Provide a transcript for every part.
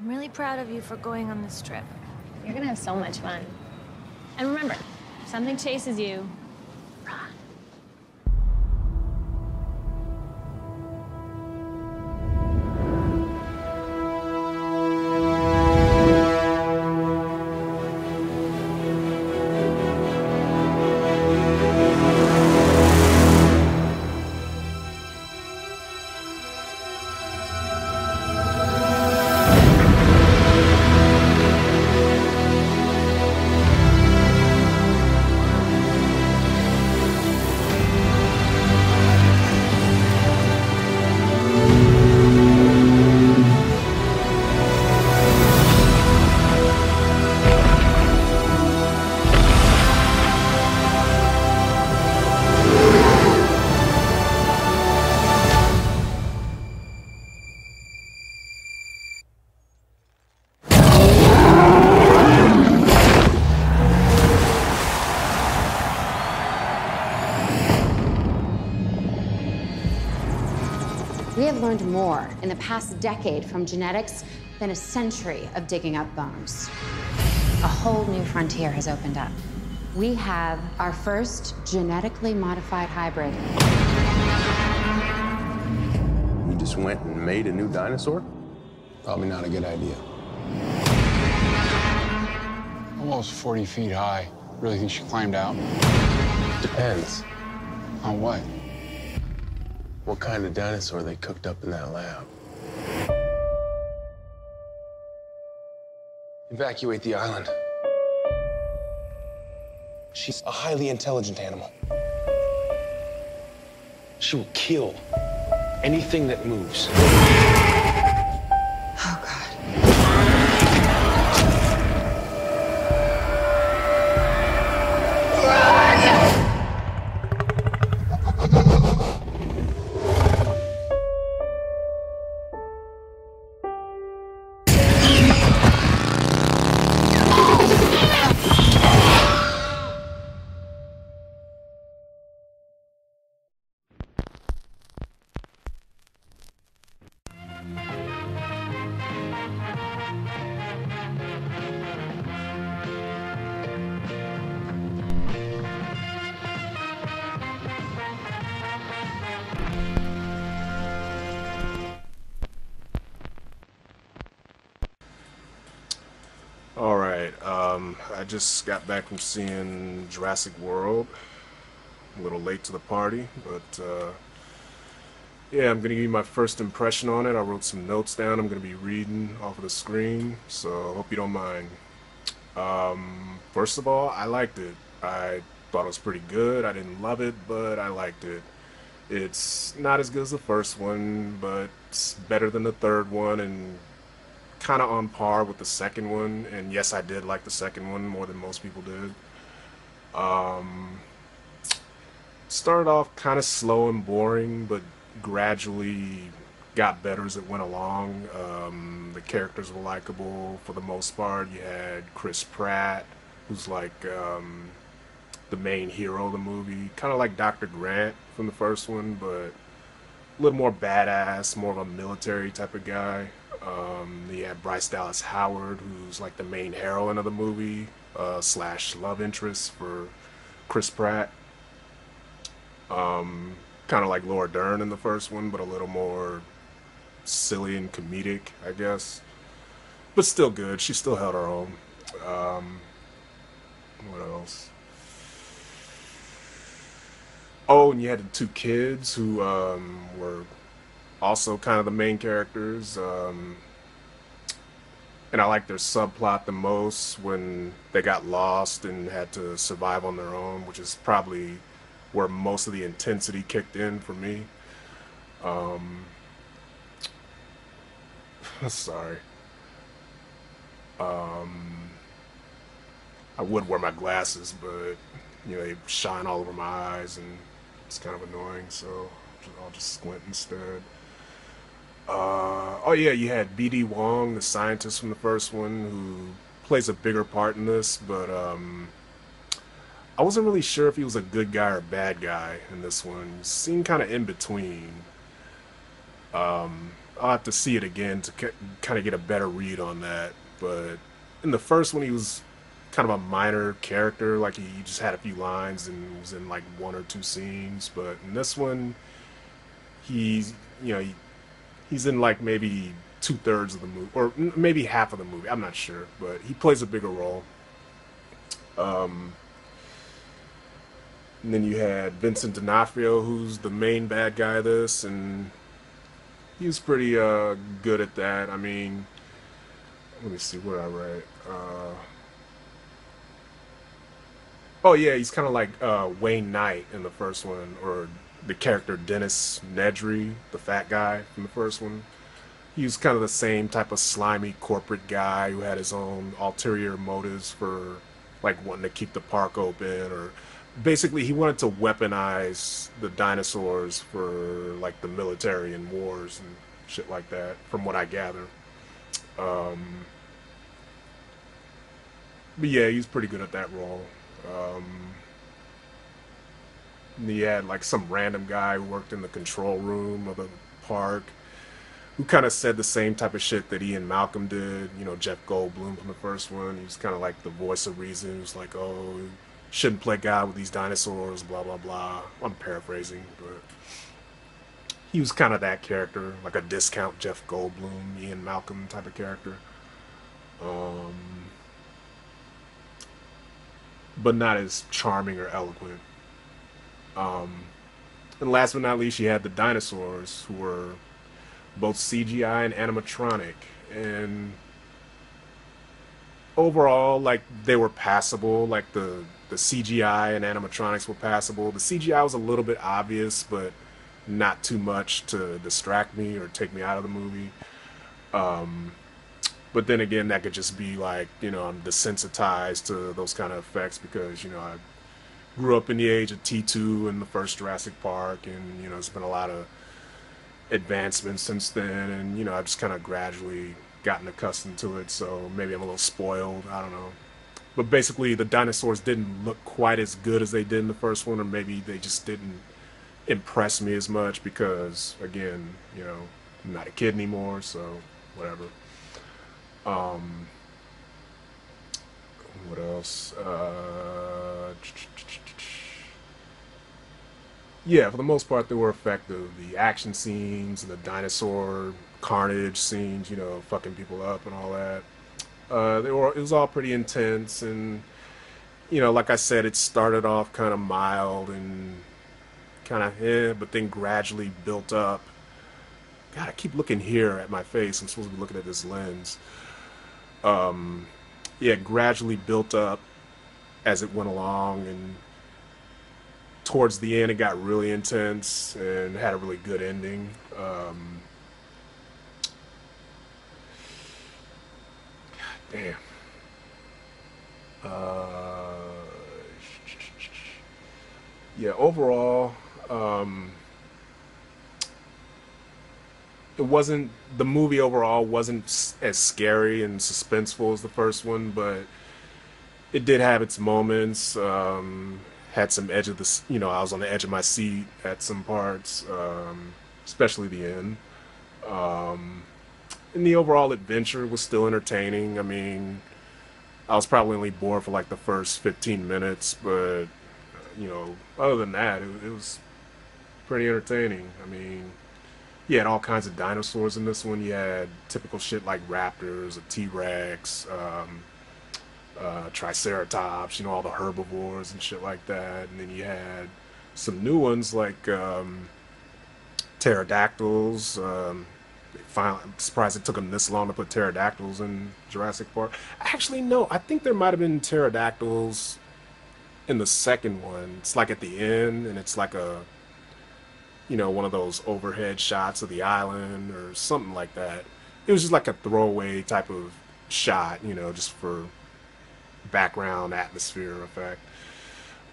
I'm really proud of you for going on this trip. You're gonna have so much fun. And remember, if something chases you, run. We have learned more in the past decade from genetics than a century of digging up bones. A whole new frontier has opened up. We have our first genetically modified hybrid. You just went and made a new dinosaur? Probably not a good idea. Almost 40 feet high. Really think she climbed out? Depends. On what? What kind of dinosaur they cooked up in that lab? Evacuate the island. She's a highly intelligent animal. She will kill anything that moves. Oh, God. Alright, I just got back from seeing Jurassic World. A little late to the party, but yeah, I'm gonna give you my first impression on it. I wrote some notes down I'm gonna be reading off of the screen, so hope you don't mind. First of all, I liked it. I thought it was pretty good. I didn't love it, but I liked it. It's not as good as the first one, but it's better than the third one, and kind of on par with the second one. And yes, I did like the second one more than most people did. Started off kind of slow and boring, but gradually got better as it went along. The characters were likable for the most part. You had Chris Pratt, who's like the main hero of the movie, kind of like Dr. Grant from the first one, but a little more badass, more of a military type of guy. You had Bryce Dallas Howard, who's like the main heroine of the movie, slash love interest for Chris Pratt. Kind of like Laura Dern in the first one, but a little more silly and comedic, I guess. But still good. She still held her own. What else? Oh, and you had the two kids who were also kind of the main characters. And I like their subplot the most when they got lost and had to survive on their own, which is probably where most of the intensity kicked in for me. Sorry. I would wear my glasses, but you know, they shine all over my eyes and it's kind of annoying, so I'll just squint instead. Oh yeah, you had B.D. Wong, the scientist from the first one, who plays a bigger part in this, but I wasn't really sure if he was a good guy or a bad guy in this one. He seemed kind of in between. I'll have to see it again to kind of get a better read on that. But in the first one, he was kind of a minor character, like he just had a few lines and was in like one or two scenes. But in this one, he's he's in like maybe 2/3 of the movie, or maybe half of the movie. I'm not sure, but he plays a bigger role. And then you had Vincent D'onofrio, who's the main bad guy of this, and he was pretty good at that. I mean, let me see what I write. Oh yeah, he's kind of like Wayne Knight in the first one, or the character Dennis Nedry, the fat guy from the first one. He was kind of the same type of slimy corporate guy who had his own ulterior motives for like wanting to keep the park open, or basically he wanted to weaponize the dinosaurs for like the military and wars and shit like that, from what I gather. But yeah, he's pretty good at that role. And he had like some random guy who worked in the control room of the park, who kind of said the same type of shit that Ian Malcolm did. You know, Jeff Goldblum from the first one. He was kind of like the voice of reason. He was like, oh, you shouldn't play God with these dinosaurs, blah, blah, blah. I'm paraphrasing, but he was kind of that character, like a discount Jeff Goldblum, Ian Malcolm type of character. But not as charming or eloquent. And last but not least, you had the dinosaurs, who were both CGI and animatronic, and overall, like, they were passable. Like the CGI and animatronics were passable. The CGI was a little bit obvious, but not too much to distract me or take me out of the movie. But then again, that could just be like, you know, I'm desensitized to those kind of effects because, you know, I grew up in the age of T2 and the first Jurassic Park, and, you know, there's been a lot of advancements since then, and, you know, I've just kind of gradually gotten accustomed to it, so maybe I'm a little spoiled, I don't know. But basically, the dinosaurs didn't look quite as good as they did in the first one, or maybe they just didn't impress me as much because, again, you know, I'm not a kid anymore, so whatever. What else? Yeah, for the most part, they were effective. The action scenes, the dinosaur carnage scenes, you know, fucking people up and all that. It was all pretty intense, and, you know, like I said, it started off kind of mild and kind of but then gradually built up. God, I keep looking here at my face. I'm supposed to be looking at this lens. Yeah, gradually built up as it went along, and towards the end it got really intense and had a really good ending. God damn. Yeah, overall, the movie overall wasn't as scary and suspenseful as the first one, but it did have its moments. Had some edge of the, you know, I was on the edge of my seat at some parts, especially the end. And the overall adventure was still entertaining. I mean, I was probably only bored for like the first 15 minutes, but, you know, other than that, it was pretty entertaining. I mean, you had all kinds of dinosaurs in this one. You had typical shit like raptors, a T-Rex, Triceratops, you know, all the herbivores and shit like that. And then you had some new ones like pterodactyls. I'm surprised it took them this long to put pterodactyls in Jurassic Park. Actually, no, I think there might have been pterodactyls in the second one. It's like at the end, and it's like a, you know, one of those overhead shots of the island or something like that. It was just like a throwaway type of shot, you know, just for background atmosphere effect.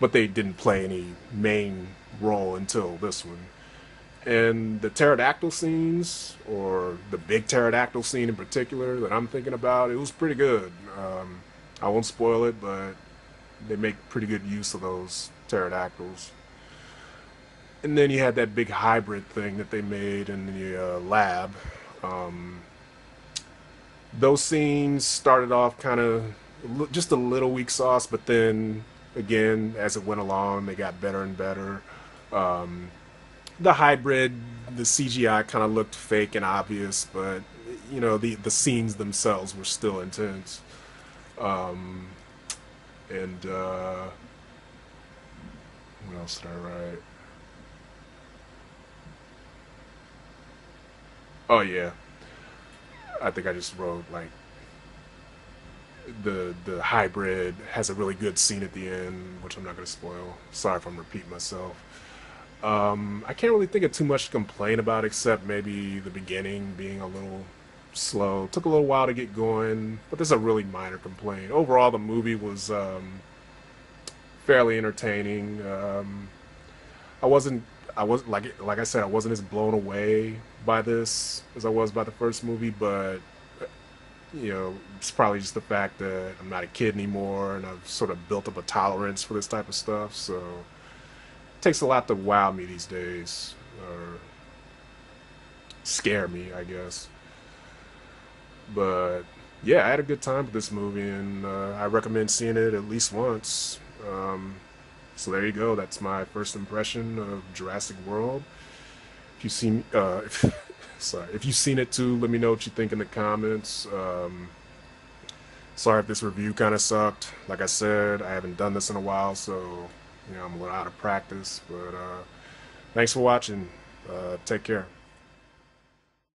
But they didn't play any main role until this one. And the pterodactyl scenes, or the big pterodactyl scene in particular that I'm thinking about, it was pretty good. I won't spoil it, but they make pretty good use of those pterodactyls. And then you had that big hybrid thing that they made in the lab. Those scenes started off kind of just a little weak sauce, but then again, as it went along, they got better and better. The hybrid, the CGI kind of looked fake and obvious, but you know, the scenes themselves were still intense. And what else did I write? Oh yeah, I think I just wrote like the hybrid has a really good scene at the end, which I'm not going to spoil. Sorry if I'm repeating myself. I can't really think of too much to complain about except maybe the beginning being a little slow. Took a little while to get going, but this is a really minor complaint. Overall, the movie was fairly entertaining. I was like I said, I wasn't as blown away by this as I was by the first movie, but you know, it's probably just the fact that I'm not a kid anymore and I've sort of built up a tolerance for this type of stuff. So it takes a lot to wow me these days, or scare me, I guess. But yeah, I had a good time with this movie, and I recommend seeing it at least once. So there you go. That's my first impression of Jurassic World. If you've seen, sorry, if you've seen it too, let me know what you think in the comments. Sorry if this review kind of sucked. Like I said, I haven't done this in a while, so you know I'm a little out of practice. But thanks for watching. Take care.